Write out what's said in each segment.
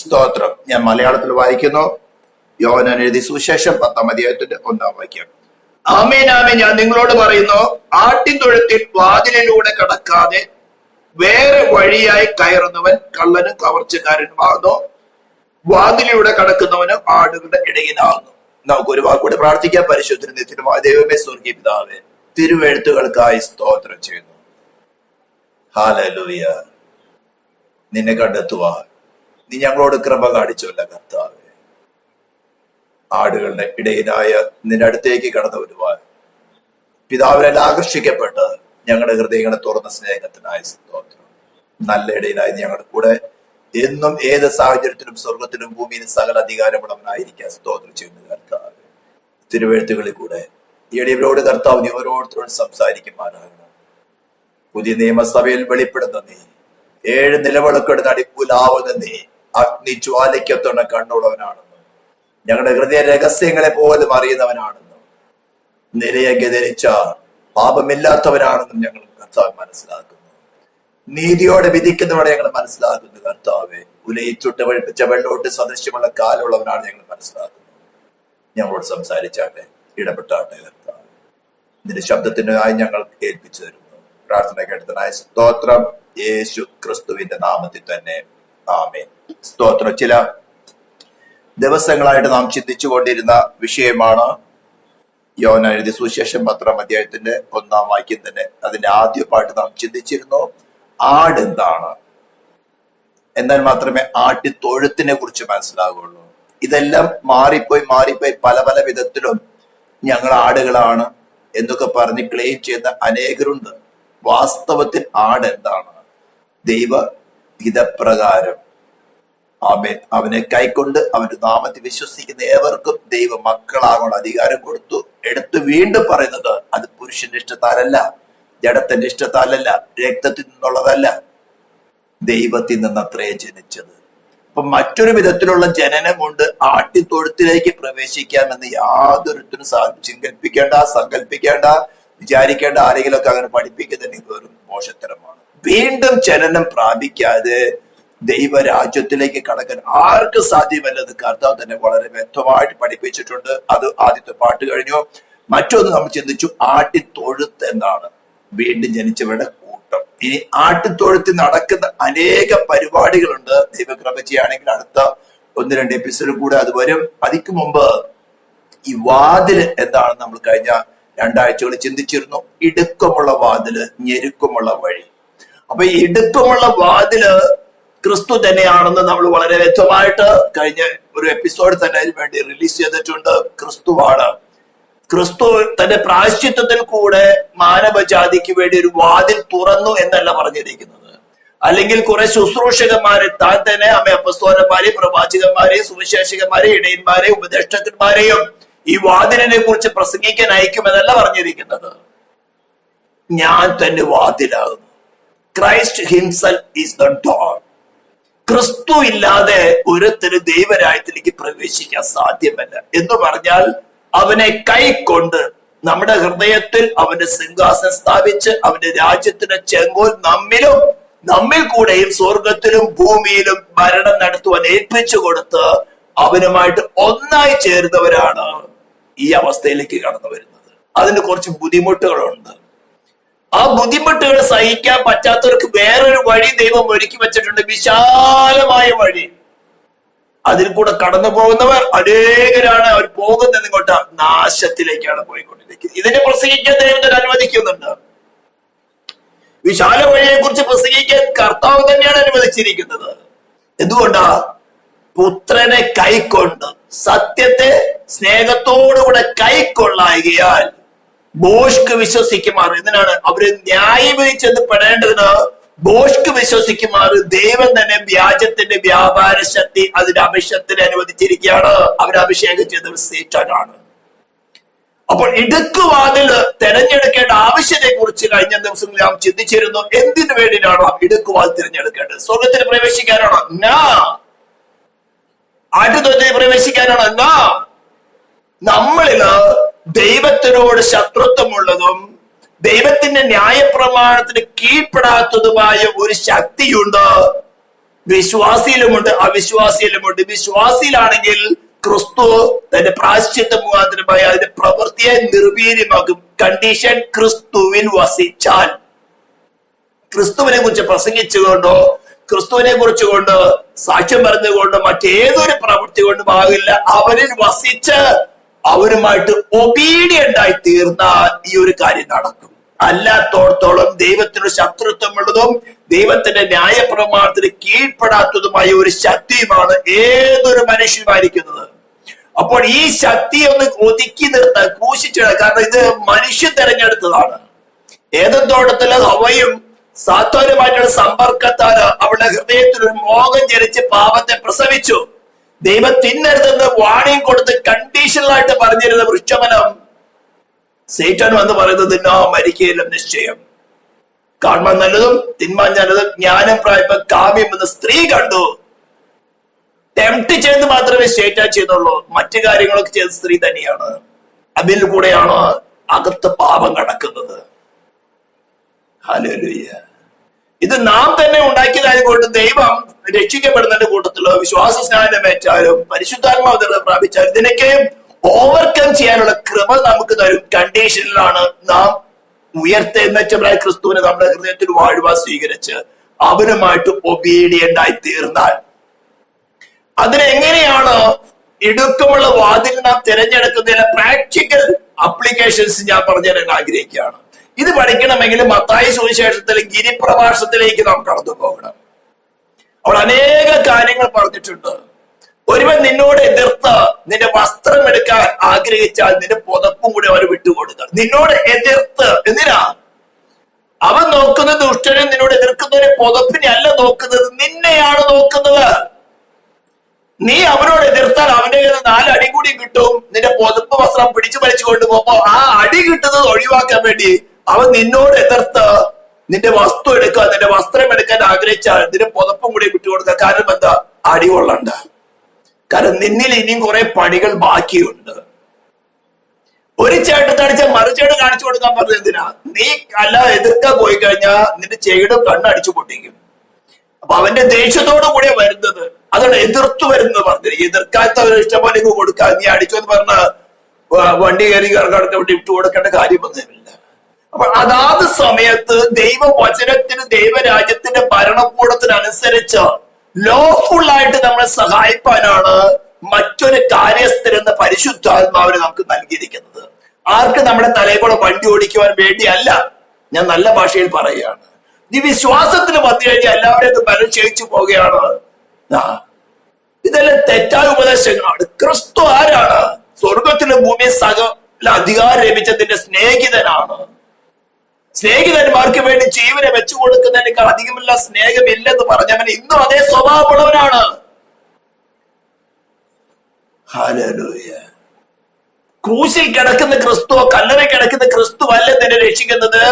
സ്തോത്രം. ഞാൻ മലയാളത്തിൽ വായിക്കുന്നു. യോഹന്നാൻ എഴുതിയ സുവിശേഷം 10-ാം അധ്യായത്തിന്റെ 1-ാം വാക്യം. ആമേൻ ആമേൻ, ഞാൻ നിങ്ങളോട് പറയുന്നു, ആട്ടിൻതൊഴുത്തിൽ വാതിലിലൂടെ കടക്കാതെ വേറെ വഴിയായി കയറുന്നവൻ കള്ളനും കവർച്ചക്കാരനുമാകുന്നു. വാതിലിലൂടെ കടക്കുന്നവന് ആടുകളുടെ ഇടയിലാകുന്നു. നമുക്കൊരു വാക്കുകൂടെ പ്രാർത്ഥിക്കാൻ. പരിശുദ്ധനും നിത്യനുമായ ദൈവമേ, സ്വർഗീയ പിതാവേ, തിരുവെഴുത്തുകൾക്കായി സ്തോത്രം ചെയ്യുന്നു. ഹല്ലേലൂയ. നിന്നെ കണ്ടെത്തുവാൻ നീ ഞങ്ങളോട് കൃപ കാണിച്ചല്ല കർത്താവേ. ആടുകളുടെ ഇടയിലായ നിന്റെ അടുത്തേക്ക് കടന്നു വരുവാൻ പിതാവിനെ ആകർഷിക്കപ്പെട്ട് ഞങ്ങളുടെ ഹൃദയങ്ങളെ തുറന്ന സ്നേഹത്തിനായി സ്തോത്രം. നല്ല ഇടയിലായി ഞങ്ങളുടെ കൂടെ എന്നും ഏത് സാഹചര്യത്തിലും സ്വർഗത്തിലും ഭൂമിയിലും സകല അധികാരമുള്ളവനായിരിക്കാൻ സ്തോത്രം ചെയ്യുന്ന കർത്താവ്. തിരുവെഴുത്തുകളിൽ കൂടെ ഇടയിലോട് കർത്താവ് നീ ഓരോരുത്തരോട് സംസാരിക്കുമാറാകണം. പുതിയ നിയമസഭയിൽ വെളിപ്പെടുന്ന നീ, 7 നിലവിളക്കെടുത്ത് അടിപ്പുലാവുന്ന നീ, അഗ്നിജ്വാലയ്ക്കത്തുള്ള കണ്ണുള്ളവനാണെന്ന്, ഞങ്ങളുടെ ഹൃദയ രഹസ്യങ്ങളെ പോലും അറിയുന്നവനാണെന്നും, നിലയൊക്കെ ധരിച്ച പാപമില്ലാത്തവനാണെന്നും ഞങ്ങൾ കർത്താവ് മനസ്സിലാക്കുന്നു. നീതിയോടെ വിധിക്കുന്നവരെ ഞങ്ങൾ മനസ്സിലാക്കുന്നു കർത്താവെ. ഉലയിച്ചുട്ട് വഴിപ്പിച്ച വെള്ളോട്ട് സദൃശ്യമുള്ള കാലുള്ളവനാണ് ഞങ്ങൾ മനസ്സിലാക്കുന്നത്. ഞങ്ങളോട് സംസാരിച്ചാട്ടെ, ഇടപെട്ടാട്ടെ കർത്താവ്. നിന്റെ ശബ്ദത്തിനായി ഞങ്ങൾ ഏൽപ്പിച്ചു തരുന്നു. പ്രാർത്ഥന കേട്ടതിനായ സ്തോത്രം. യേശു ക്രിസ്തുവിന്റെ നാമത്തിൽ തന്നെ ആമേൻ. സ്തോത്രം. ചില ദിവസങ്ങളായിട്ട് നാം ചിന്തിച്ചു കൊണ്ടിരുന്ന വിഷയമാണ് യോഹന്നാൻ എഴുതിയ സുവിശേഷം 10-ാം അധ്യായത്തിന്റെ 1-ാം വാക്യം തന്നെ. അതിന്റെ ആദ്യ പാട്ട് നാം ചിന്തിച്ചിരുന്നു. ആട് എന്താണ്? എന്നാൽ മാത്രമേ ആട്ടിത്തൊഴുത്തിനെ കുറിച്ച് മനസ്സിലാകുള്ളൂ. ഇതെല്ലാം മാറിപ്പോയി പല പല വിധത്തിലും ഞങ്ങൾ ആടുകളാണ് എന്നൊക്കെ പറഞ്ഞ് ക്ലെയിം ചെയ്യുന്ന അനേകരുണ്ട്. വാസ്തവത്തിൽ ആട് എന്താണ്? ദൈവഹിതപ്രകാരം അവനെ കൈക്കൊണ്ട് അവന്റെ നാമത്തിൽ വിശ്വസിക്കുന്ന ഏവർക്കും ദൈവ മക്കളാകാനുള്ള അധികാരം കൊടുത്തു. എടുത്ത് വീണ്ടും പറയുന്നത്, അത് പുരുഷന്റെ ഇഷ്ടത്താലല്ല, ജഡത്തിന്റെ ഇഷ്ടത്താലല്ല, രക്തത്തിൽ നിന്നുള്ളതല്ല, ദൈവത്തിൽ നിന്നത്രേ ജനിച്ചത്. അപ്പൊ മറ്റൊരു വിധത്തിലുള്ള ജനനം കൊണ്ട് ആട്ടിത്തൊഴുത്തിലേക്ക് പ്രവേശിക്കാമെന്ന് യാതൊരുത്തിനും സങ്കല്പിക്കേണ്ട, വിചാരിക്കേണ്ട. ആരെങ്കിലും ഒക്കെ അങ്ങനെ പഠിപ്പിക്കുന്നതിന് വെറും മോശത്തരമാണ്. വീണ്ടും ജനനം പ്രാപിക്കാതെ ദൈവരാജ്യത്തിലേക്ക് കടക്കാൻ ആർക്കും സാധ്യമല്ലെന്ന് കർത്താവ് തന്നെ വളരെ വ്യക്തമായിട്ട് പഠിപ്പിച്ചിട്ടുണ്ട്. അത് ആദ്യത്തെ പാട്ട് കഴിഞ്ഞു. മറ്റൊന്ന് നമ്മൾ ചിന്തിച്ചു, ആട്ടിത്തൊഴുത്ത് എന്താണ്? വീണ്ടും ജനിച്ചവരുടെ കൂട്ടം. ഇനി ആട്ടിത്തൊഴുത്തിൽ നടക്കുന്ന അനേക പരിപാടികളുണ്ട്. ദൈവകൃപ ചെയ്യുകയാണെങ്കിൽ അടുത്ത 1-2 എപ്പിസോഡ് കൂടെ അത് വരും. അതിക്ക് മുമ്പ് ഈ വാതില് എന്താണെന്ന് നമ്മൾ കഴിഞ്ഞ 2 ആഴ്ചകൾ ചിന്തിച്ചിരുന്നു. ഇടുക്കമുള്ള വാതില്, ഞെരുക്കമുള്ള വഴി. അപ്പൊ ഈ ഇടുക്കമുള്ള വാതില് ക്രിസ്തു തന്നെയാണെന്ന് നമ്മൾ വളരെ വ്യക്തമായിട്ട് കഴിഞ്ഞ ഒരു എപ്പിസോഡ് തന്നെ അതിന് വേണ്ടി റിലീസ് ചെയ്തിട്ടുണ്ട്. ക്രിസ്തുവാണ്. ക്രിസ്തു തന്റെ പ്രായശ്ചിത്തത്തിൽ കൂടെ മാനവജാതിക്ക് വേണ്ടി ഒരു വാതിൽ തുറന്നു എന്നല്ല പറഞ്ഞിരിക്കുന്നത്. അല്ലെങ്കിൽ കുറെ ശുശ്രൂഷകന്മാരെ, താൻ തന്നെ അപ്പസ്തോലന്മാരെയും പ്രവാചകന്മാരെയും സുവിശേഷകന്മാരെയും ഇടയന്മാരെയും ഉപദേഷ്ടാക്കന്മാരെയും ഈ വാതിലിനെ കുറിച്ച് പ്രസംഗിക്കാൻ അയക്കുമെന്നല്ല പറഞ്ഞിരിക്കുന്നത്. ഞാൻ തന്നെ വാതിലാകുന്നു. Christ himself is the door. ക്രിസ്തു ഇല്ലാതെ ഒരുത്തന് ദൈവരാജ്യത്തിലേക്ക് പ്രവേശിക്കാൻ സാധ്യമല്ല. എന്ന് പറഞ്ഞാൽ അവനെ കൈക്കൊണ്ട് നമ്മുടെ ഹൃദയത്തിൽ അവന്റെ സിംഹാസനം സ്ഥാപിച്ച് അവന്റെ രാജ്യത്തിന്റെ ചെങ്കോൽ നമ്മിൽ കൂടെയും സ്വർഗത്തിലും ഭൂമിയിലും ഭരണം നടത്തുവാൻ ഏൽപ്പിച്ചു കൊടുത്ത് അവനുമായിട്ട് ഒന്നായി ചേരുന്നവരാണ് ഈ അവസ്ഥയിലേക്ക് കടന്നു വരുന്നത്. അതിന് കുറച്ച് ബുദ്ധിമുട്ടുകളുണ്ട്. ആ ബുദ്ധിമുട്ടുകൾ സഹിക്കാൻ പറ്റാത്തവർക്ക് വേറൊരു വഴി ദൈവം ഒരുക്കി വെച്ചിട്ടുണ്ട്. വിശാലമായ വഴി. അതിൽ കൂടെ കടന്നു പോകുന്നവർ അനേകരാണ്. അവർ പോകുന്നത് ഇങ്ങോട്ട് നാശത്തിലേക്കാണ് പോയിക്കൊണ്ടിരിക്കുന്നത്. ഇതിനെ പ്രസംഗിക്കാൻ ദൈവം അനുവദിക്കുന്നുണ്ട്. വിശാല വഴിയെ കുറിച്ച് പ്രസംഗിക്കാൻ കർത്താവ് തന്നെയാണ് അനുവദിച്ചിരിക്കുന്നത്. എന്തുകൊണ്ടാ? പുത്രനെ കൈക്കൊണ്ട് സത്യത്തെ സ്നേഹത്തോടുകൂടെ കൈക്കൊള്ളായികയാൽ ബോഷ്ക്ക് വിശ്വസിക്കുമാർ. എന്തിനാണ്? അവര് ന്യായവിധിച്ചെന്ന് പെടേണ്ടതിന് ബോഷ്ക്ക് വിശ്വസിക്കുമാർ ദൈവം തന്നെ വ്യാജത്തിന്റെ വ്യാപാര ശക്തി അതിന്റെ അഭിഷേകത്തിന് അനുവദിച്ചിരിക്കുകയാണ്. അവരഭിഷേകം ചെയ്തത് സേറ്റാനാണ്. അപ്പോൾ ഇടുക്കുവാതില് തെരഞ്ഞെടുക്കേണ്ട ആവശ്യത്തെ കുറിച്ച് കഴിഞ്ഞ ദിവസങ്ങളിൽ നാം ചിന്തിച്ചിരുന്നു. എന്തിനു വേണ്ടിയിട്ടാണോ ഇടുക്കുവാതിൽ തിരഞ്ഞെടുക്കേണ്ടത്? സ്വർഗത്തിൽ പ്രവേശിക്കാനാണോ? എന്നാ ആട്ടുതൊഴുത്തിൽ പ്രവേശിക്കാനാണോ? എന്നാ നമ്മളില് ദൈവത്തിനോട് ശത്രുത്വമുള്ളതും ദൈവത്തിന്റെ ന്യായപ്രമാണത്തിന് കീഴ്പ്പെടാത്തതുമായ ഒരു ശക്തിയുണ്ട്. വിശ്വാസിയിലുമുണ്ട്, അവിശ്വാസിയിലുമുണ്ട്. വിശ്വാസിയിലാണെങ്കിൽ ക്രിസ്തു തന്റെ പ്രായശ്ചിത്ത മുഖാന്തരമായി അതിന്റെ പ്രവൃത്തിയെ നിർവീര്യമാക്കും. കണ്ടീഷൻ ക്രിസ്തുവിൽ വസിച്ചാൽ. ക്രിസ്തുവിനെ കുറിച്ച് പ്രസംഗിച്ചുകൊണ്ടോ ക്രിസ്തുവിനെ കുറിച്ചുകൊണ്ട് സാക്ഷ്യം പറഞ്ഞുകൊണ്ടോ മറ്റേതൊരു പ്രവൃത്തി കൊണ്ടും ആകില്ല. അവരിൽ വസിച്ച് അവരുമായിട്ട് ഒബീഡിയന്റ് ആയി തീർന്നാൽ ഈ ഒരു കാര്യം നടക്കും. അല്ലാത്തോടത്തോളം ദൈവത്തിന് ശത്രുത്വമുള്ളതും ദൈവത്തിന്റെ ന്യായപ്രമാണത്തിന് കീഴ്പ്പെടാത്തതുമായ ഒരു ശക്തിയുമാണ് ഏതൊരു മനുഷ്യനുമായിരിക്കുന്നത്. അപ്പോൾ ഈ ശക്തിയെ ഒന്ന് ഒതുക്കി നിർത്താൻ ക്രൂശിച്ചിടാൻ, കാരണം ഇത് മനുഷ്യൻ തെരഞ്ഞെടുത്തതാണ്. ഏതെന്തോടത്തില് ഹവയും സാത്താനുമായിട്ടുള്ള സമ്പർക്കത്താല് അവളുടെ ഹൃദയത്തിൽ ഒരു മോഹം ജനിച്ച് പാപത്തെ പ്രസവിച്ചു. ദൈവം തിന്നരുതെന്ന് വാണിംഗ് കൊടുത്ത് കണ്ടീഷണലായിട്ട് പറഞ്ഞിരുന്ന വൃക്ഷഫലം സൈറ്റാൻ വന്ന് പറയുന്നത് തിന്നാ മരിക്കയിലും നിശ്ചയം. കാണാൻ നല്ലതും തിന്മാൻ നല്ലതും ജ്ഞാനം പ്രായപ്പം കാമ്യം എന്ന് സ്ത്രീ കണ്ടു. ടെംപ്റ്റ് ചെയ്ത് മാത്രമേ സൈറ്റാൻ ചെയ്തുള്ളൂ. മറ്റു കാര്യങ്ങളൊക്കെ ചെയ്ത സ്ത്രീ തന്നെയാണ്. അതിൽ കൂടെയാണ് അകത്ത് പാപം കടക്കുന്നത്. ഹല്ലേലൂയ. ഇത് നാം തന്നെ ഉണ്ടാക്കിയതായതുകൊണ്ട് ദൈവം രക്ഷിക്കപ്പെടുന്നതിന്റെ കൂട്ടത്തിലോ വിശ്വാസ സ്നാനമേറ്റാലും പരിശുദ്ധാത്മാവ് പ്രാപിച്ചാലും ഇതിനൊക്കെ ഓവർകം ചെയ്യാനുള്ള കൃപ നമുക്ക് തരും. കണ്ടീഷനിലാണ് നാം ഉയർത്തെഴുന്നേറ്റവരായ ക്രിസ്തുവിനെ നമ്മുടെ ഹൃദയത്തിൽ വാഴുവാൻ സ്വീകരിച്ച് അവനുമായിട്ട് ഒബീഡിയന്റ് ആയി തീർന്നാൽ. അതിനെങ്ങനെയാണ് ഇടുക്കമുള്ള വാതിൽ നാം തിരഞ്ഞെടുക്കുന്നതിന് പ്രാക്ടിക്കൽ അപ്ലിക്കേഷൻസ് ഞാൻ പറഞ്ഞു തരാൻ ആഗ്രഹിക്കുകയാണ്. ഇത് പഠിക്കണമെങ്കിൽ മത്തായി സുവിശേഷത്തിൽ ഗിരിപ്രഭാഷണത്തിലേക്ക് നാം കടന്നു പോകണം. അവൾ അനേക കാര്യങ്ങൾ പറഞ്ഞിട്ടുണ്ട്. ഒരുവൻ നിന്നോട് എതിർത്ത് നിന്റെ വസ്ത്രം എടുക്കാൻ ആഗ്രഹിച്ചാൽ നിന്റെ പുതപ്പും കൂടി അവന് വിട്ടുകൊടുക്കുക. നിന്നോട് എതിർത്ത് എന്തിനാ? അവൻ നോക്കുന്നത് ദുഷ്ടനും നിന്നോട് എതിർക്കുന്നവരെ പുതപ്പിനെ അല്ല നോക്കുന്നത്, നിന്നെയാണ് നോക്കുന്നത്. നീ അവനോട് എതിർത്താൽ അവന്റെ 4 അടി കൂടി കിട്ടും. നിന്റെ പുതപ്പ് വസ്ത്രം പിടിച്ചു വലിച്ചു കൊണ്ടുപോകുമ്പോ ആ അടി കിട്ടുന്നത് ഒഴിവാക്കാൻ വേണ്ടി അവൻ നിന്നോട് എതിർത്ത് നിന്റെ വസ്തു എടുക്കുക, നിന്റെ വസ്ത്രം എടുക്കാൻ ആഗ്രഹിച്ചാൽ നിന്റെ പുതപ്പും കൂടി വിട്ടുകൊടുക്കുക. കാരണം എന്താ? അടി കൊള്ളണ്ട. കാരണം നിന്നിൽ ഇനിയും കുറെ പണികൾ ബാക്കിയുണ്ട്. ഒരു ചേട്ടത്തടിച്ച മറുചേട് കാണിച്ചു കൊടുക്കാൻ പറഞ്ഞത് എന്തിനാ? നീ അല്ല എതിർക്കാൻ പോയി കഴിഞ്ഞാൽ നിന്റെ ചേടും കണ്ണടിച്ചു പൊട്ടിക്കും. അപ്പൊ അവന്റെ ദേഷ്യത്തോടു കൂടെ വരുന്നത്, അതാണ് എതിർത്തു വരുന്നത് പറഞ്ഞത്. എതിർക്കാത്തവരെ ഇഷ്ടംപോലെ കൊടുക്കുക. നീ അടിച്ചു എന്ന് പറഞ്ഞ വണ്ടി കയറി കടക്കാൻ വേണ്ടി വിട്ടുകൊടുക്കേണ്ട കാര്യമൊന്നുമില്ല. അപ്പൊ അതാത് സമയത്ത് ദൈവവചനത്തിന് ദൈവരാജ്യത്തിന്റെ ഭരണകൂടത്തിനനുസരിച്ച് ലോഫുൾ ആയിട്ട് നമ്മളെ സഹായിപ്പാനാണ് മറ്റൊരു കാര്യസ്ഥരെന്ന പരിശുദ്ധാത്മാവിനെ നമുക്ക് നൽകിയിരിക്കുന്നത്. ആർക്ക് നമ്മുടെ തലയെക്കൂടെ വണ്ടി ഓടിക്കുവാൻ വേണ്ടിയല്ല. ഞാൻ നല്ല ഭാഷയിൽ പറയുകയാണ്. ഈ വിശ്വാസത്തിന് വന്നു കഴിഞ്ഞാൽ എല്ലാവരെയും ബലം ക്ഷയിച്ചു പോവുകയാണ്. ഇതെല്ലാം തെറ്റായ ഉപദേശങ്ങളാണ്. ക്രിസ്തു ആരാണ്? സ്വർഗത്തിലെ ഭൂമിയെ സകല അധികാരം ലഭിച്ചതിന്റെ സ്നേഹിതനാണ്. സ്നേഹിതന്മാർക്ക് വേണ്ടി ജീവനെ വെച്ചു കൊടുക്കുന്നതിനേക്കാൾ അധികമില്ല സ്നേഹമില്ലെന്ന് പറഞ്ഞവൻ ഇന്നും അതേ സ്വഭാവമുള്ളവനാണ്. ഹല്ലേലൂയ. ക്രൂശിൽ കിടക്കുന്ന ക്രിസ്തു, കല്ലറയിൽ കിടക്കുന്ന ക്രിസ്തു അല്ല നിന്നെ രക്ഷിക്കുന്നത്.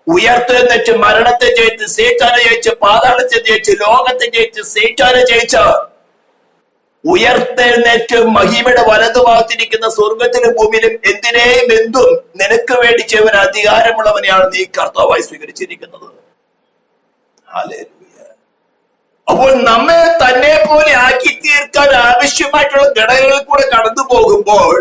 ഉയർത്തെഴുന്നേറ്റ് മരണത്തെ ജയിച്ച്, സൈത്താനെ ജയിച്ച്, പാതാളത്തെ ജയിച്ച്, ലോകത്തെ ജയിച്ച്, സൈത്താനെ ജയിച്ച് ഉയർത്തെഴുന്നേറ്റ് മഹിമയുടെ വലതുഭാഗത്തിരിക്കുന്ന സ്വർഗത്തിലും ഭൂമിയിലും എന്തിനേയും എന്തും നിനക്ക് വേണ്ടി ചെയ്യുവാൻ അധികാരമുള്ളവനെയാണ് നീ കർത്താവായി സ്വീകരിച്ചിരിക്കുന്നത്. ഹല്ലേലൂയ. അപ്പോൾ നമ്മെ തന്നെ പോലെ ആക്കി തീർക്കാൻ ആവശ്യമായിട്ടുള്ള ഘടകങ്ങളിൽ കൂടെ കടന്നു പോകുമ്പോൾ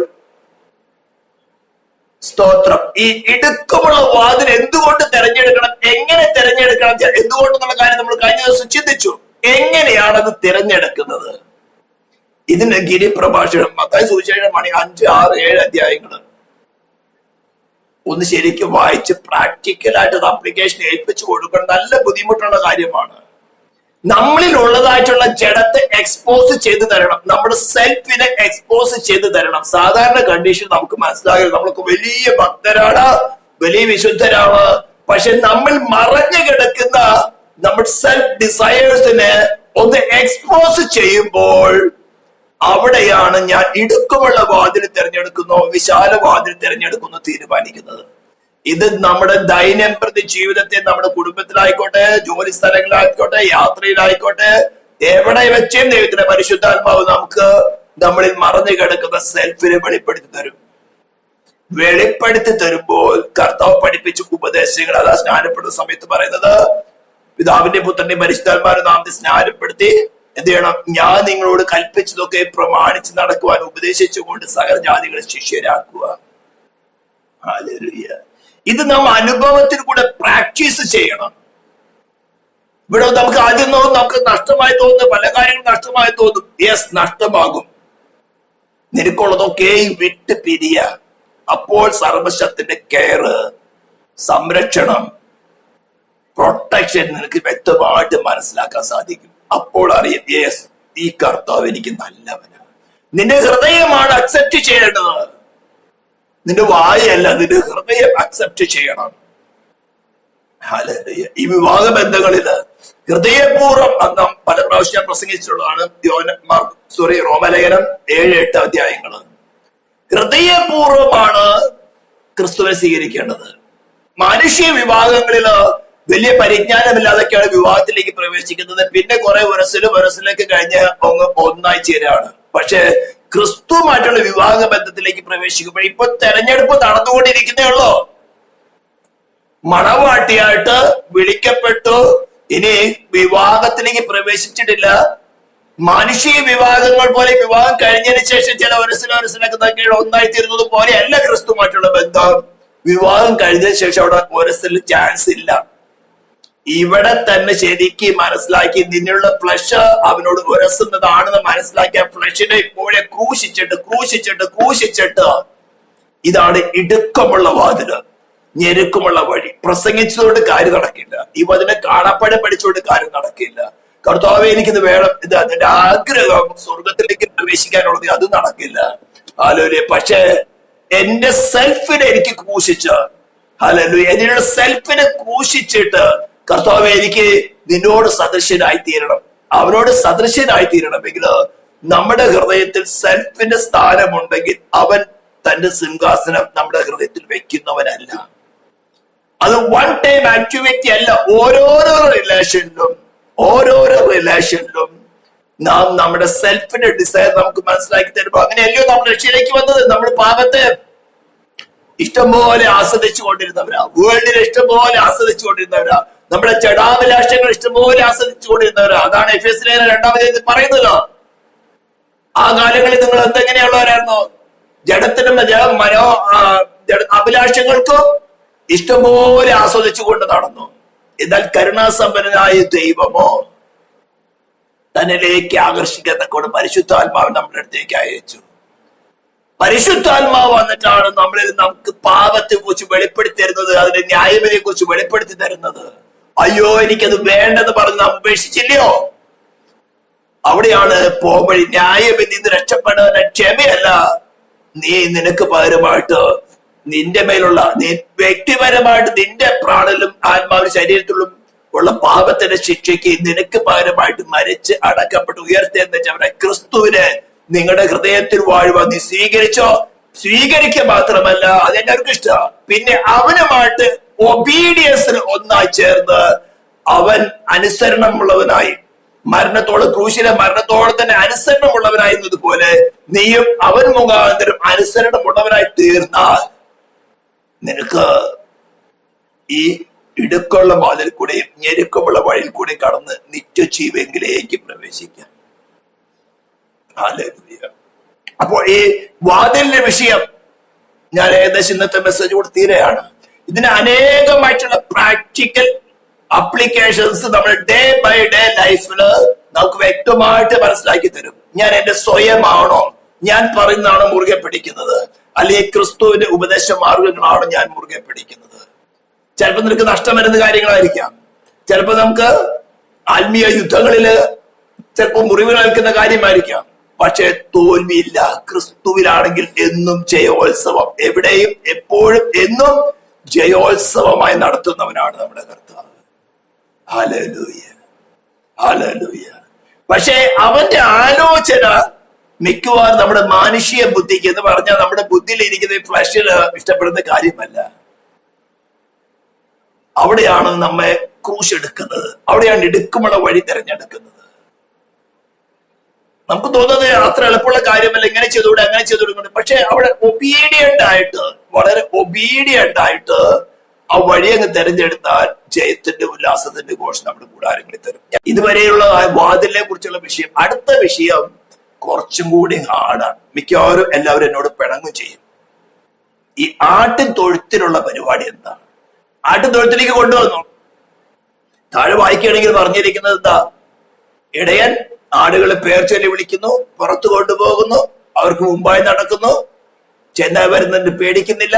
സ്തോത്രം, ഈ ഇടുക്കമുള്ള വാതിൽ എന്തുകൊണ്ട് തിരഞ്ഞെടുക്കണം, എങ്ങനെ തിരഞ്ഞെടുക്കണം, എന്തുകൊണ്ടെന്നുള്ള കാര്യം നമ്മൾ കഴിഞ്ഞ ദിവസം ചിന്തിച്ചു. എങ്ങനെയാണത് തിരഞ്ഞെടുക്കുന്നത്? ഇതിന്റെ ഗിരിപ്രഭാഷണം മത്തായി സുവിശേഷം 5, 6, 7 അധ്യായങ്ങൾ ഒന്ന് ശരിക്കും വായിച്ച് പ്രാക്ടിക്കലായിട്ട് അത് അപ്ലിക്കേഷൻ ഏൽപ്പിച്ചു കൊടുക്കണം. നല്ല ബുദ്ധിമുട്ടുള്ള കാര്യമാണ്. നമ്മളിൽ ഉള്ളതായിട്ടുള്ള ജഡത്തെ എക്സ്പോസ് ചെയ്ത് തരണം. നമ്മുടെ സെൽഫിനെ എക്സ്പോസ് ചെയ്ത് തരണം. സാധാരണ കണ്ടീഷൻ നമുക്ക് മനസ്സിലാകില്ല. നമ്മൾക്ക് വലിയ ഭക്തരാണ്, വലിയ വിശുദ്ധരാണ്. പക്ഷെ നമ്മൾ മറഞ്ഞു കിടക്കുന്ന നമ്മുടെ സെൽഫ് ഡിസയേഴ്സിനെ ഒന്ന് എക്സ്പോസ് ചെയ്യുമ്പോൾ അവിടെയാണ് ഞാൻ ഇടുക്കമുള്ള വാതിൽ തിരഞ്ഞെടുക്കുന്നോ വിശാല വാതിൽ തിരഞ്ഞെടുക്കുന്നോ തീരുമാനിക്കുന്നത്. ഇത് നമ്മുടെ ദൈനംപ്രതി ജീവിതത്തെ, നമ്മുടെ കുടുംബത്തിലായിക്കോട്ടെ, ജോലി സ്ഥലങ്ങളിലായിക്കോട്ടെ, യാത്രയിലായിക്കോട്ടെ, എവിടെ വെച്ചും ദൈവത്തിന്റെ പരിശുദ്ധാത്മാവ് നമുക്ക് നമ്മളിൽ മറഞ്ഞു കിടക്കുന്ന സെൽഫിനെ വെളിപ്പെടുത്തി തരും. വെളിപ്പെടുത്തി തരുമ്പോൾ കർത്താവ് പഠിപ്പിച്ച ഉപദേശങ്ങൾ, അതാ സ്നാനപ്പെടുന്ന സമയത്ത് പറയുന്നത്, പിതാവിന്റെ പുത്രന്റെ പരിശുദ്ധാത്മാവിന്റെ നാമത്തിൽ സ്നാനപ്പെടുത്തി എന്ത് ചെയ്യണം? ഞാൻ നിങ്ങളോട് കൽപ്പിച്ചതൊക്കെ പ്രമാണിച്ച് നടക്കുവാൻ ഉപദേശിച്ചുകൊണ്ട് സകല ജാതികളെ ശിഷ്യരാക്കുക. ഹല്ലേലൂയ. ഇത് നാം അനുഭവത്തിൽ കൂടെ പ്രാക്ടീസ് ചെയ്യണം. ഇവിടെ നമുക്ക് ആദ്യം നമുക്ക് നഷ്ടമായി തോന്നുന്ന പല കാര്യങ്ങളും നഷ്ടമായി തോന്നും. യെസ്, നഷ്ടമാകും. നിനക്കുള്ളതൊക്കെ വിട്ട് പിരിയ. അപ്പോൾ സർവശക്തന്റെ കെയർ, സംരക്ഷണം, പ്രൊട്ടക്ഷൻ നിനക്ക് വ്യക്തമായിട്ട് മനസ്സിലാക്കാൻ സാധിക്കും. അപ്പോൾ അറിയാം, യെസ്, ഈ കർത്താവ് എനിക്ക് നല്ലവനാണ്. നിന്റെ ഹൃദയമാണ് അക്സെപ്റ്റ് ചെയ്യേണ്ടത്. നിന്റെ വായല്ല, നിന്റെ ഹൃദയം അക്സെപ്റ്റ് ചെയ്യണം. ഹല്ലേലൂയ. ഈ വിവാഹ ബന്ധങ്ങളില് ഹൃദയപൂർവ്വം നാം പല പ്രാവശ്യം പ്രസംഗിച്ചിട്ടുള്ളതാണ്. റോമലേഖനം 7-8 അധ്യായങ്ങള്. ഹൃദയപൂർവ്വമാണ് ക്രിസ്തുവിനെ സ്വീകരിക്കേണ്ടത്. മനുഷ്യ വിവാഹങ്ങളില് വലിയ പരിജ്ഞാനമില്ലാതൊക്കെയാണ് വിവാഹത്തിലേക്ക് പ്രവേശിക്കുന്നത്. പിന്നെ കുറെ ഉരസിലേക്ക് കഴിഞ്ഞ് ഒന്നായി ചേരാണ്. പക്ഷെ ക്രിസ്തുവുമായിട്ടുള്ള വിവാഹ ബന്ധത്തിലേക്ക് പ്രവേശിക്കുമ്പോൾ ഇപ്പൊ തെരഞ്ഞെടുപ്പ് നടന്നുകൊണ്ടിരിക്കുന്നേ ഉള്ളൂ. മണവാട്ടിയായിട്ട് വിളിക്കപ്പെട്ടു, ഇനി വിവാഹത്തിലേക്ക് പ്രവേശിച്ചിട്ടില്ല. മാനുഷിക വിവാഹങ്ങൾ പോലെ വിവാഹം കഴിഞ്ഞതിന് ശേഷം ചില ഒരസിലൊക്കെ ഒന്നായി തീരുന്നത് പോലെയല്ല ക്രിസ്തുമായിട്ടുള്ള ബന്ധം. വിവാഹം കഴിഞ്ഞതിന് ശേഷം അവിടെ ഒരസിൽ ചാൻസ് ഇല്ല. ഇവിടെ തന്നെ ശരിക്കും മനസ്സിലാക്കി നിന്നുള്ള ഫ്ലഷ് അവനോട് ഉരസുന്നതാണെന്ന് മനസ്സിലാക്കി ആ ഫ്ലഷിനെ ഇപ്പോഴെ ക്രൂശിച്ചിട്ട് ഇതാണ് ഇടുക്കമുള്ള വാതില്, ഞെരുക്കമുള്ള വഴി. പ്രസംഗിച്ചതുകൊണ്ട് കാര്യം നടക്കില്ല. ഈ വചനം കാണാപ്പാടെ പഠിച്ചുകൊണ്ട് കാര്യം നടക്കില്ല. കർത്താവേ എനിക്കിത് വേണം, ഇത് അതിന്റെ ആഗ്രഹം സ്വർഗത്തിലേക്ക് പ്രവേശിക്കാനുള്ളത്, അത് നടക്കില്ല. ഹല്ലേലൂയ. പക്ഷേ എന്റെ സെൽഫിനെ എനിക്ക് ക്രൂശിച്ച്, ഹല്ലേലൂയ, എന്നുള്ള സെൽഫിനെ ക്രൂശിച്ചിട്ട് കർത്താവേ എനിക്ക് നിന്നോട് സദൃശ്യനായി തീരണം. അവനോട് സദൃശ്യനായി തീരണമെങ്കിൽ നമ്മുടെ ഹൃദയത്തിൽ സെൽഫിന്റെ സ്ഥാനമുണ്ടെങ്കിൽ അവൻ തന്റെ സിംഹാസനം നമ്മുടെ ഹൃദയത്തിൽ വെക്കുന്നവനല്ല. അത് വൺ ടൈം ആക്ടിവിറ്റി അല്ല. ഓരോരോ റിലേഷനിലും നാം നമ്മുടെ സെൽഫിന്റെ ഡിസയർ നമുക്ക് മനസ്സിലാക്കി തരുമ്പോ അങ്ങനെയല്ലയോ നമ്മൾ രക്ഷയിലേക്ക് വന്നത്. നമ്മൾ പാപത്തെ ഇഷ്ടംപോലെ ആസ്വദിച്ചു കൊണ്ടിരുന്നവരാ, വേൾഡിനെ ഇഷ്ടംപോലെ ആസ്വദിച്ചു കൊണ്ടിരുന്നവരാ, നമ്മുടെ ജഡാഭിലാഷങ്ങൾ ഇഷ്ടംപോലെ ആസ്വദിച്ചു കൊണ്ടിരുന്നവരാ. അതാണ് എഫെസ്യർ 2 പറയുന്നത്. ആ കാലങ്ങളിൽ നിങ്ങൾ എന്തെങ്ങനെയുള്ളവരായിരുന്നോ? ജഡത്തിനും അഭിലാഷങ്ങൾക്കും ഇഷ്ടംപോലെ ആസ്വദിച്ചു കൊണ്ട് നടന്നു. എന്നാൽ കരുണാസമ്പന്നനായ ദൈവമോ തന്നിലേക്ക് ആകർഷിക്കത്തക്കൊണ്ട് പരിശുദ്ധാത്മാവ് നമ്മുടെ അടുത്തേക്ക് അയച്ചു. പരിശുദ്ധാത്മാവ് വന്നിട്ടാണ് നമുക്ക് പാപത്തെ കുറിച്ച് വെളിപ്പെടുത്തി തരുന്നത്, അതിന്റെ ന്യായവിധിയെ കുറിച്ച് വെളിപ്പെടുത്തി തരുന്നത്. അയ്യോ എനിക്കത് വേണ്ടെന്ന് പറഞ്ഞ് നാം ഉപേക്ഷിച്ചില്ലയോ? അവിടെയാണ് പോംവഴി. ന്യായവിധി രക്ഷപ്പെടാൻ ക്ഷമയല്ല, നിനക്ക് പകരമായിട്ട് നിന്റെ മേലുള്ള വ്യക്തിപരമായിട്ട് നിന്റെ പ്രാണനും ആത്മാവിനും ശരീരത്തിലും ഉള്ള പാപത്തിന്റെ ശിക്ഷയ്ക്ക് നിനക്ക് പകരമായിട്ട് മരിച്ച് അടക്കപ്പെട്ട് ഉയർത്തെന്ന് ക്രിസ്തുവിനെ നിങ്ങളുടെ ഹൃദയത്തിൽ വാഴുവാൻ നീ സ്വീകരിച്ചോ? സ്വീകരിക്കുക മാത്രമല്ല, അതെല്ലാവർക്കും ഇഷ്ടമാണ്. പിന്നെ അവനുമായിട്ട് ഒബീഡിയൻസിൽ ഒന്നായി ചേർന്ന് അവൻ അനുസരണമുള്ളവനായി ക്രൂശിലെ മരണത്തോടെ തന്നെ അനുസരണമുള്ളവനായിരുന്നതുപോലെ നീയും അവൻ മുഖാന്തരം അനുസരണമുള്ളവനായി തീർന്നാൽ നിനക്ക് ഈ ഇടുക്കമുള്ള വാതിൽ കൂടെയും ഞെരുക്കമുള്ള വഴിയിൽ കൂടെ കടന്ന് നിത്യജീവങ്കിലേക്ക് പ്രവേശിക്കാം. ഹല്ലേലൂയ. അപ്പോൾ ഈ വാതിലിന്റെ വിഷയം ഞാൻ ഏകദേശം ഇന്നത്തെ മെസ്സേജ് കൂടെ തീരെയാണ്. ഇതിന് അനേകമായിട്ടുള്ള പ്രാക്ടിക്കൽ അപ്ലിക്കേഷൻസ് നമ്മൾ ഡേ ബൈ ഡേ ലൈഫില് നമുക്ക് വ്യക്തമായിട്ട് മനസ്സിലാക്കി തരും. ഞാൻ എന്റെ സ്വയമാണോ ഞാൻ പറയുന്നതാണോ മുറുകെ പിടിക്കുന്നത്, അല്ലെങ്കിൽ ക്രിസ്തുവിന്റെ ഉപദേശ മാർഗങ്ങളാണോ ഞാൻ മുറുകെ പിടിക്കുന്നത്? ചിലപ്പോൾ നിനക്ക് നഷ്ടം വരുന്ന കാര്യങ്ങളായിരിക്കാം. ചിലപ്പോൾ നമുക്ക് ആത്മീയ യുദ്ധങ്ങളില് ചിലപ്പോൾ മുറിവുകൾ ഏൽക്കുന്ന കാര്യമായിരിക്കാം. പക്ഷെ തോൽവിയില്ല. ക്രിസ്തുവിലാണെങ്കിൽ എന്നും ജയോത്സവം, എവിടെയും എപ്പോഴും എന്നും ജയോത്സവമായി നടത്തുന്നവനാണ് നമ്മുടെ കർത്താവ്. Hallelujah, hallelujah. പക്ഷെ അവന്റെ ആലോചന മിക്കവാറും നമ്മുടെ മാനുഷിക ബുദ്ധിക്ക് എന്ന് പറഞ്ഞാൽ നമ്മുടെ ബുദ്ധിയിൽ ഇരിക്കുന്ന ഫ്ലഷില് ഇഷ്ടപ്പെടുന്ന കാര്യമല്ല. അവിടെയാണ് നമ്മെ ക്രൂശ് എടുക്കുന്നത്, അവിടെയാണ് ഇടുക്കമുള്ള വഴി തിരഞ്ഞെടുക്കുന്നത്. നമുക്ക് തോന്നുന്നത് അത്ര എളുപ്പമുള്ള കാര്യമല്ല, ഇങ്ങനെ ചെയ്തുകൂടെ അങ്ങനെ ചെയ്തുകൂടെ. പക്ഷെ അവിടെ ഒബീഡിയന്റ് ആയിട്ട്, വളരെ ഒബീഡിയന്റ് ആയിട്ട് ആ വഴി അങ്ങ് തിരഞ്ഞെടുത്താൽ ജയത്തിന്റെ ഉല്ലാസത്തിന്റെ ഘോഷം നമ്മുടെ കൂടാരങ്ങളിൽ തരും. ഇതുവരെയുള്ള വാതിലിനെ കുറിച്ചുള്ള വിഷയം. അടുത്ത വിഷയം കുറച്ചും കൂടി ഹാർഡാണ്. മിക്കവാറും എല്ലാവരും എന്നോട് പിണങ്ങും ചെയ്യും. ഈ ആട്ടിൻ തൊഴുത്തിലുള്ള പരിപാടി എന്താണ്? ആട്ടിൻ തൊഴുത്തിലേക്ക് കൊണ്ടുവന്നു. താഴെ വായിക്കുകയാണെങ്കിൽ പറഞ്ഞിരിക്കുന്നത് എന്താ? ഇടയൻ ആടുകളെ പേർ ചൊല്ലി വിളിക്കുന്നു, പുറത്തു കൊണ്ടുപോകുന്നു, അവർക്ക് മുമ്പായി നടക്കുന്നു, ചെന്നായി വരുന്നതിന് പേടിക്കുന്നില്ല.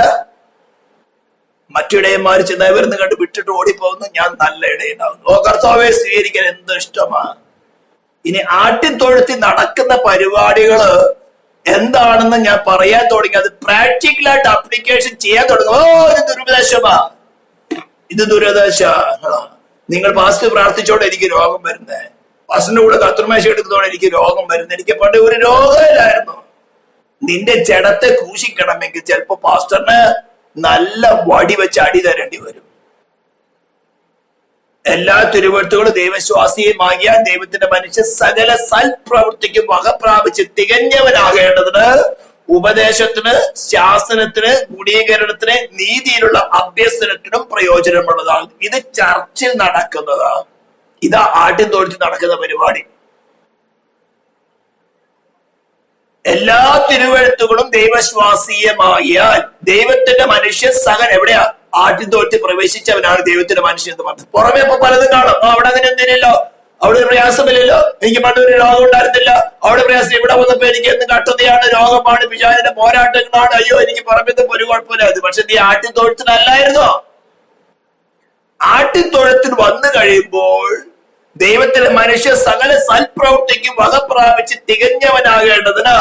മറ്റിടയന്മാർ ചെന്നായി വരുന്ന കണ്ട് വിട്ടിട്ട് ഓടിപ്പോകുന്നു. ഞാൻ നല്ല ഇടയനാകുന്നു. ഓ കർത്താവെ, സ്വീകരിക്കാൻ എന്ത് ഇഷ്ടമാണ്. ഇനി ആട്ടിൻ തൊഴുത്തിൽ നടക്കുന്ന പരിപാടികള് എന്താണെന്ന് ഞാൻ പറയാൻ തുടങ്ങി. അത് പ്രാക്ടിക്കലായിട്ട് അപ്ലിക്കേഷൻ ചെയ്യാൻ തുടങ്ങും. ഓ, ഇത് ദുരുപദേശമാ, ഇത് ദുരുപദേശ. നിങ്ങൾ പാസ്റ്റ് പ്രാർത്ഥിച്ചോണ്ട് എനിക്ക് രോഗം വരുന്നേ, പാസ്റ്റിന്റെ കൂടെ കർത്തൃമേശ എടുക്കുന്നതോടെ എനിക്ക് രോഗം വരുന്നത്. എനിക്ക് പണ്ട് ഒരു രോഗമില്ലായിരുന്നു. നിന്റെ ജഡത്തെ ക്രൂശിക്കണമെങ്കിൽ ചിലപ്പോ പാസ്റ്ററിന് നല്ല വടി വെച്ച് അടി തരേണ്ടി വരും. എല്ലാ തിരുവഴുത്തുകളും ദൈവശ്വാസിയുമാകിയാൽ ദൈവത്തിന്റെ മനുഷ്യൻ സകല സൽപ്രവൃത്തിക്കും വക പ്രാപിച്ച് തികഞ്ഞവനാകേണ്ടതിന് ഉപദേശത്തിന്, ശാസനത്തിന്, ഗുണീകരണത്തിന്, നീതിയിലുള്ള അഭ്യസനത്തിനും പ്രയോജനമുള്ളതാണ്. ഇത് ചർച്ചിൽ നടക്കുന്നതാണ്. ഇതാ ആട്ടിൻ തൊഴുത്തിൽ നടക്കുന്ന പരിപാടി. എല്ലാ തിരുവഴുത്തുകളും ദൈവശ്വാസീയമായാൽ ദൈവത്തിന്റെ മനുഷ്യൻ സകല എവിടെയാ? ആട്ടിൻ തൊഴുത്തിൽ പ്രവേശിച്ചവനാണ് ദൈവത്തിന്റെ മനുഷ്യൻ എന്ന് പറഞ്ഞു. പുറമെ ഇപ്പൊ പലതും കാണും. അവിടെ അങ്ങനെ എന്തിനല്ലോ, അവിടെ ഒരു പ്രയാസമില്ലല്ലോ, എനിക്ക് പണ്ടൊരു രോഗം ഉണ്ടായിരുന്നില്ല, അവിടെ പ്രയാസം, ഇവിടെ വന്നപ്പോ എനിക്ക് എന്ത് കട്ടതയാണ്, രോഗമാണ്, പിശാചിന്റെ പോരാട്ടങ്ങളാണ്, അയ്യോ എനിക്ക് പുറമേത്ത് ഒരു കുഴപ്പമില്ലായിരുന്നു. പക്ഷെ നീ ആട്ടിൻ തൊഴുത്തിനല്ലായിരുന്നോ? ആട്ടിൻ തൊഴുത്തിൽ വന്നു കഴിയുമ്പോൾ ദൈവത്തിന്റെ മനുഷ്യ സകല സൽപ്രവൃത്തിക്കും വക പ്രാപിച്ച് തികഞ്ഞവനാകേണ്ടതിന്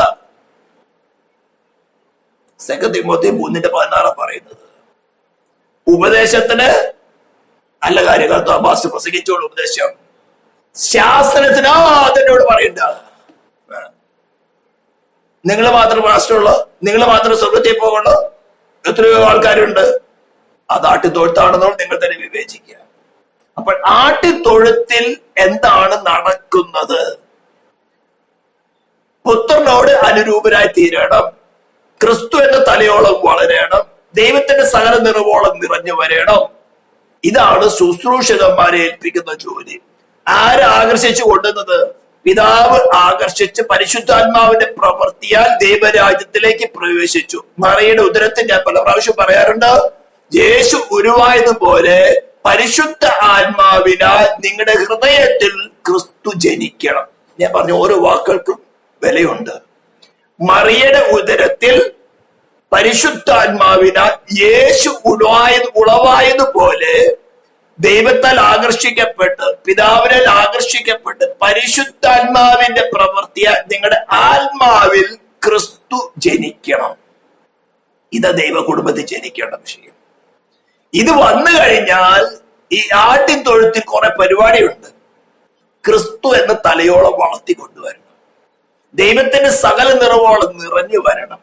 2 തിമോത്തി 3:16 പറയുന്നത്. ഉപദേശത്തിന് നല്ല കാര്യങ്ങൾ മാസ്റ്റർ പ്രസംഗിച്ചോളൂ. ഉപദേശം ശാസനത്തിന് അതിനോട് പറയണ്ട. നിങ്ങൾ മാത്രം മാസ്റ്ററുള്ളൂ, നിങ്ങൾ മാത്രം സ്വർഗത്തിൽ പോകുള്ളൂ. എത്രയോ ആൾക്കാരുണ്ട്. അത് ആട്ടിത്തൊഴുത്താണെന്നോട് നിങ്ങൾ തന്നെ വിവേചിക്കുക. അപ്പോൾ ആട്ടിത്തൊഴുത്തിൽ എന്താണ് നടക്കുന്നത്? പുത്രനോട് അനുരൂപരായി തീരണം, ക്രിസ്തു എന്ന തലയോളം വളരണം, ദൈവത്തിന്റെ സകല നിറവോളം നിറഞ്ഞു വരണം. ഇതാണ് ശുശ്രൂഷകന്മാരെ ഏൽപ്പിക്കുന്ന ജോലി. ആരാകർഷിച്ചു കൊണ്ടുവന്നത്? പിതാവ് ആകർഷിച്ച് പരിശുദ്ധാത്മാവിന്റെ പ്രവൃത്തിയാൽ ദൈവരാജ്യത്തിലേക്ക് പ്രവേശിച്ചു. മറിയുടെ ഉദരത്തിൽ ഞാൻ പല പ്രാവശ്യം പറയാറുണ്ട്, യേശു ഉരുവായതുപോലെ പരിശുദ്ധ ആത്മാവിനാൽ നിങ്ങളുടെ ഹൃദയത്തിൽ ക്രിസ്തു ജനിക്കണം. ഞാൻ പറഞ്ഞ ഓരോ വാക്കുകൾക്കും വിലയുണ്ട്. മറിയുടെ ഉദരത്തിൽ പരിശുദ്ധാത്മാവിനാൽ യേശു ഉളവായതുപോലെ ദൈവത്താൽ ആകർഷിക്കപ്പെട്ട്, പിതാവിനാൽ ആകർഷിക്കപ്പെട്ട് പരിശുദ്ധാത്മാവിന്റെ പ്രവൃത്തിയാൽ നിങ്ങളുടെ ആത്മാവിൽ ക്രിസ്തു ജനിക്കണം. ഇതാ ദൈവ കുടുംബത്തിൽ ജനിക്കേണ്ട വിഷയം. ഇത് വന്നു കഴിഞ്ഞാൽ ഈ ആട്ടിൻ തൊഴുത്തിൽ കുറെ പരിപാടിയുണ്ട്. ക്രിസ്തു എന്ന തലയോളം വളർത്തിക്കൊണ്ടുവരണം, ദൈവത്തിന്റെ സകല നിറവോളം നിറഞ്ഞു വരണം,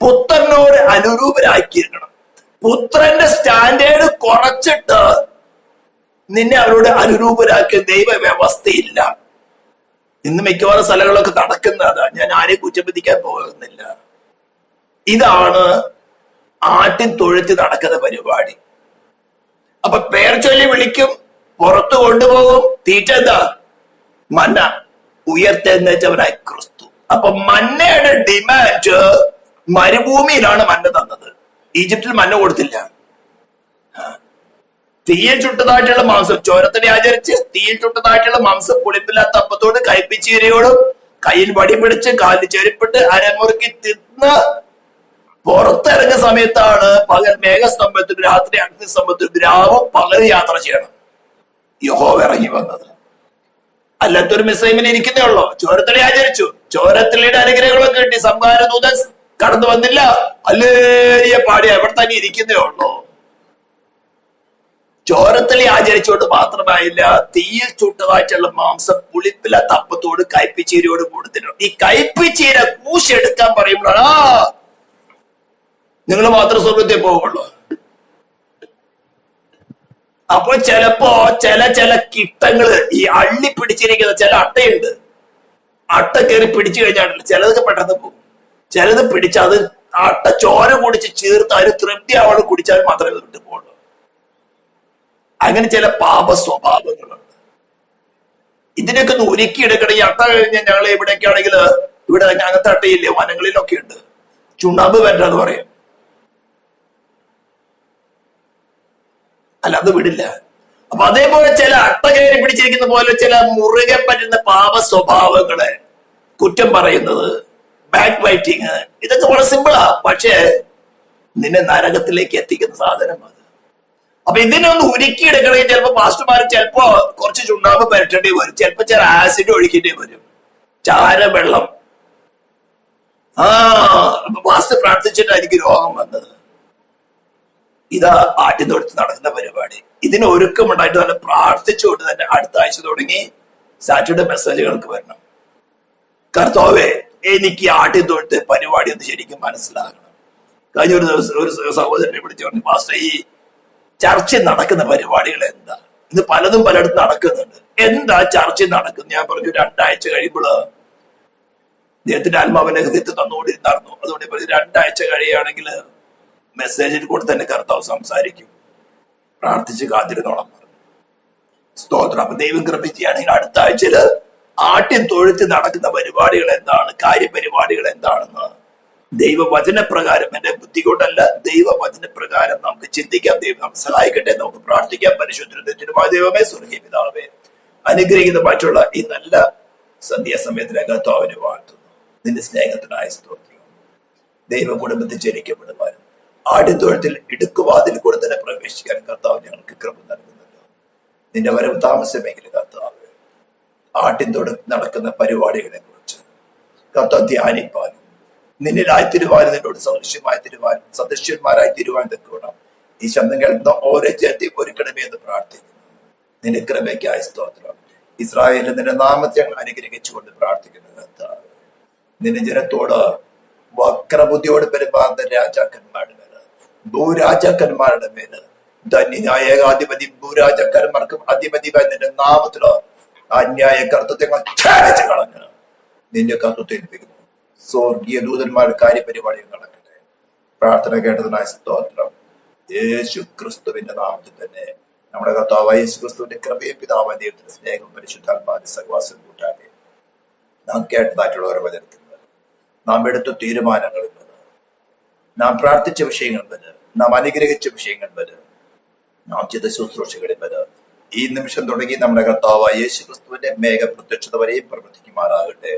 പുത്രനോട് അനുരൂപരാക്കിയിരിക്കണം. പുത്രന്റെ സ്റ്റാൻഡേർഡ് കുറച്ചിട്ട് നിന്നെ അവരോട് അനുരൂപരാക്കിയ ദൈവ വ്യവസ്ഥയില്ല. ഇന്ന് മിക്കവാറും സ്ഥലങ്ങളൊക്കെ നടക്കുന്നതാണ്. ഞാൻ ആരെയും കുറ്റപ്പെടുത്തിക്കാൻ പോകുന്നില്ല. ഇതാണ് ആട്ടിൻ തൊഴുത്തിൽ നടക്കുന്ന പരിപാടി. അപ്പൊ പേർ ചൊല്ലി വിളിക്കും, പുറത്തു കൊണ്ടുപോകും. തീറ്റ എന്താ? മന്ന. ഉയർത്തെഴുന്നേറ്റവനായി ക്രിസ്തു. അപ്പൊ മന്നയുടെ ഡിമാൻഡ് മരുഭൂമിയിലാണ് മന്ന തന്നത്. ഈജിപ്തിൽ മന്ന കൊടുത്തില്ല. തീയിൽ ചുട്ടതായിട്ടുള്ള മാംസം ചോരത്തിനെ ആചരിച്ച് തീയിൽ ചുട്ടതായിട്ടുള്ള മാംസം പുളിപ്പില്ലാത്ത അപ്പത്തോട് കയ്പിച്ചീരയോടും കയ്യിൽ വടി പിടിച്ച് കാലിൽ ചെരുപ്പിട്ട് അരമുറുക്കി തിന്ന് പുറത്തിറങ്ങിയ സമയത്താണ് പകൽ മേഘസ്തംഭത്തിൽ രാത്രി അഗ്നിസ്തംഭത്തിൽ രാവും പകൽ യാത്ര ചെയ്യണം. യഹോവ ഇറങ്ങി വന്നത്. അല്ലാത്തൊരു മിസ്രൈമിൽ ഇരിക്കുന്നേ ഉള്ളൂ. ചോരത്തിലെ ആചരിച്ചു, ചോരത്തിലയുടെ അനുഗ്രഹങ്ങളൊക്കെ കിട്ടി, സംഹാരദൂതൻ കടന്നു വന്നില്ല, അല്ലേലിയ പാടി അവിടെ തന്നെ ഇരിക്കുന്നേ ഉള്ളൂ. ചോരത്തിലെ ആചരിച്ചുകൊണ്ട് മാത്രമായില്ല, തീയിൽ ചുട്ടതായിട്ടുള്ള മാംസം പുളിപ്പില്ലാത്ത അപ്പത്തോട് കയ്പിച്ചീരയോട് കൊടുത്തിട്ടുണ്ട്. ഈ കയ്പിച്ചീര കൂശെടുക്കാൻ പറയുമ്പോഴാണ് നിങ്ങൾ മാത്രം സ്വർഗത്തിൽ പോകുള്ളൂ. അപ്പൊ ചിലപ്പോ ചില കിട്ടങ്ങള് ഈ അള്ളി പിടിച്ചിരിക്കുന്ന ചില അട്ടയുണ്ട്. അട്ട കയറി പിടിച്ചു കഴിഞ്ഞാൽ ചിലതൊക്കെ പെട്ടെന്ന് പോകും, ചിലത് പിടിച്ച് അത് അട്ട ചോര കുടിച്ച് ചേർത്ത് അതിന് തൃപ്തി അവൾ കുടിച്ചാൽ മാത്രമേ വിട്ടു പോകുള്ളൂ. അങ്ങനെ ചില പാപ സ്വഭാവങ്ങളുണ്ട്. ഇതിനൊക്കെ ഒന്ന് ഒരുക്കിയെടുക്കണം. ഈ അട്ട കഴിഞ്ഞാൽ ഞങ്ങൾ എവിടെയൊക്കെ ആണെങ്കിൽ ഇവിടെ അകത്ത് അട്ടയില്ലേ, വനങ്ങളിലൊക്കെ ഉണ്ട്, ചുണ്ണാമ്പ് പറ്റാന്ന് പറയും. അല്ല, അത് വിടില്ല. അപ്പൊ അതേപോലെ ചില അട്ട കയറി പിടിച്ചിരിക്കുന്ന പോലെ ചില മുറുകെ പറ്റുന്ന പാപ സ്വഭാവങ്ങളെ കുറ്റം പറയുന്നത്, ബാക്ക് ബൈറ്റിങ്, ഇതൊക്കെ വളരെ സിമ്പിളാ, പക്ഷേ നിന്നെ നരകത്തിലേക്ക് എത്തിക്കുന്ന സാധനമാണ്. അപ്പൊ ഇതിനൊന്ന് ഉരുക്കിയെടുക്കണമെങ്കിൽ ചിലപ്പോ പാസ്റ്റർമാർ ചിലപ്പോ കുറച്ച് ചുണ്ണാമ്പ് പരട്ടേണ്ടി വരും, ചിലപ്പോ ചില ആസിഡ് ഒഴിക്കേണ്ടി വരും, ചാരവെള്ളം. പാസ്റ്റർ പ്രാർത്ഥിച്ചിട്ടായിരിക്കും രോഗം വന്നത്. ഇതാ ആട്ടിൻതൊഴുത്ത് നടക്കുന്ന പരിപാടി. ഇതിന് ഒരുക്കമുണ്ടായിട്ട് തന്നെ പ്രാർത്ഥിച്ചുകൊണ്ട് തന്നെ അടുത്ത ആഴ്ച തുടങ്ങി സാറ്റർഡേ മെസ്സേജുകൾക്ക് വരണം. കർത്താവേ, എനിക്ക് ആട്ടിൻതൊഴുത്ത് പരിപാടി ഒന്ന് ശരിക്കും മനസ്സിലാകണം. കഴിഞ്ഞ ഒരു ദിവസം ഒരു സഹോദരനെ വിളിച്ചു പറഞ്ഞു, പാസ്റ്റർ ഈ ചർച്ചിൽ നടക്കുന്ന പരിപാടികൾ എന്താ? ഇന്ന് പലതും പലയിടത്തും നടക്കുന്നുണ്ട്, എന്താ ചർച്ചിൽ നടക്കുന്നത്? ഞാൻ പറഞ്ഞു, 2 ആഴ്ച കഴിയുമ്പോൾ അദ്ദേഹത്തിന്റെ ആത്മാവിനെ ഹൃദയത്തിൽ തന്നുകൊണ്ടിരുന്നായിരുന്നു. അതുകൊണ്ട് പറഞ്ഞു 2 ആഴ്ച കഴിയുകയാണെങ്കിൽ മെസ്സേജിൽ കൂടെ തന്നെ കർത്താവ് സംസാരിക്കും, പ്രാർത്ഥിച്ച് കാത്തിരുന്നോളം പറഞ്ഞു. സ്തോത്രം. അപ്പൊ ദൈവം കൃപിക്കുകയാണെങ്കിൽ അടുത്ത ആഴ്ചയില് ആട്ടിൻ തൊഴുത്ത് നടക്കുന്ന പരിപാടികൾ എന്താണ്, കാര്യപരിപാടികൾ എന്താണെന്ന് ദൈവവചനപ്രകാരം, എന്റെ ബുദ്ധി കൊണ്ടല്ല, ദൈവവചനപ്രകാരം നമുക്ക് ചിന്തിക്കാം. ദൈവം നമുക്ക് സഹായിക്കട്ടെ. നമുക്ക് പ്രാർത്ഥിക്കാം. പരിശുദ്ധമായ ദൈവമേ, സ്വർഗ്ഗീയ പിതാവേ, അനുഗ്രഹിക്കുന്ന മറ്റുള്ള ഈ നല്ല സന്ധ്യാസമയത്തിലെ കർത്താവിനെ വാഴ്ത്തുന്നു. നിന്റെ സ്നേഹത്തിനായ സ്തോത്രം. ദൈവ കുടുംബത്തിൽ ജനിക്കപ്പെടുവാനും ആട്ടിൻ തൊഴുത്തിൽ ഇടുക്കുവാതിൽ കൂടെ തന്നെ പ്രവേശിക്കാൻ കർത്താവ് ഞങ്ങൾക്ക് കൃപ നൽകുന്നുണ്ട്. നിന്റെ വരവ് താമസമെങ്കിലും കർത്താവ് ആട്ടിൻ തൊഴുത്ത് നടക്കുന്ന പരിപാടികളെ കുറിച്ച് കർത്താവ് ധ്യാനിപ്പാനും നിന്നിലായി തീരുവാനും നിന്നോട് സദൃശ്യന്മാരായി തീരുവാൻ തക്കോണം ഈ ശബ്ദം കേൾക്കുന്ന ഓരോ ജനത്തെയും ഒരുക്കണമേ എന്ന് പ്രാർത്ഥിക്കുന്നു. നിന്റെ കൃപയ്ക്കായ സ്തോത്രം. ഇസ്രായേലിൽ നിന്റെ നാമത്തെ അനുഗ്രഹിച്ചുകൊണ്ട് പ്രാർത്ഥിക്കുന്നു കർത്താവ്. നിന്റെ ജനത്തോട് വക്രബുദ്ധിയോട് പെരുമാറുന്ന രാജാക്കന്മാരുടെ മേല്, ഭൂരാജാക്കന്മാരുടെ മേല്, ധന്യനായ ഏകാധിപതി ഭൂരാജാക്കന്മാർക്കും അധിപതിയായ നിന്റെ നാമത്തിലോ അന്യായ കർത്തൃത്വങ്ങൾ ഛേദിച്ച് കളഞ്ഞ് നിന്റെ കർത്തൃത്വം ഏൽപ്പിക്കുന്നു. സ്വർഗീയ ദൂതന്മാരുടെ കാര്യപരിപാടികൾ നടക്കട്ടെ. പ്രാർത്ഥന കേട്ടതിനായ സ്തോത്രം. യേശു ക്രിസ്തുവിന്റെ നാമത്തിൽ തന്നെ നമ്മുടെ കർത്താവായ യേശു ക്രിസ്തുവിന്റെ കൃപയും പിതാവായ ദൈവത്തിന്റെ സ്നേഹം പരിശുദ്ധാത്മാവിന്റെ സഹവാസം കൂട്ടാതെ നാം കേട്ടതായിട്ടുള്ള ഓരോ വചനത്തിൽ നാം എടുത്ത തീരുമാനങ്ങൾ എന്നത്, നാം പ്രാർത്ഥിച്ച വിഷയങ്ങൾ എന്നത്, നാം അനുഗ്രഹിച്ച വിഷയങ്ങൾ എന്നത്, നാം ചെയ്ത ശുശ്രൂഷകൾ എന്നത് ഈ നിമിഷം തുടങ്ങി നമ്മുടെ കർത്താവായ യേശു ക്രിസ്തുവിന്റെ മേഘപ്രത്യക്ഷത വരെയും പ്രവർത്തിക്കുമാറാകട്ടെ.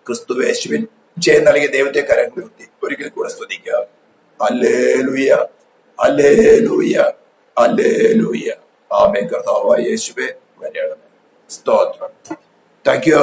ക്രിസ്തു യേശുവിൻ ജയം നൽകിയ ദൈവത്തെ കരങ്ങൾ ഉയർത്തി ഒരിക്കൽ കൂടെ സ്തുതിക്കുക. Hallelujah, hallelujah, hallelujah. ആമേൻ. കർത്താവായ യേശുവേ വരണമേ. സ്തോത്രം. Thank U.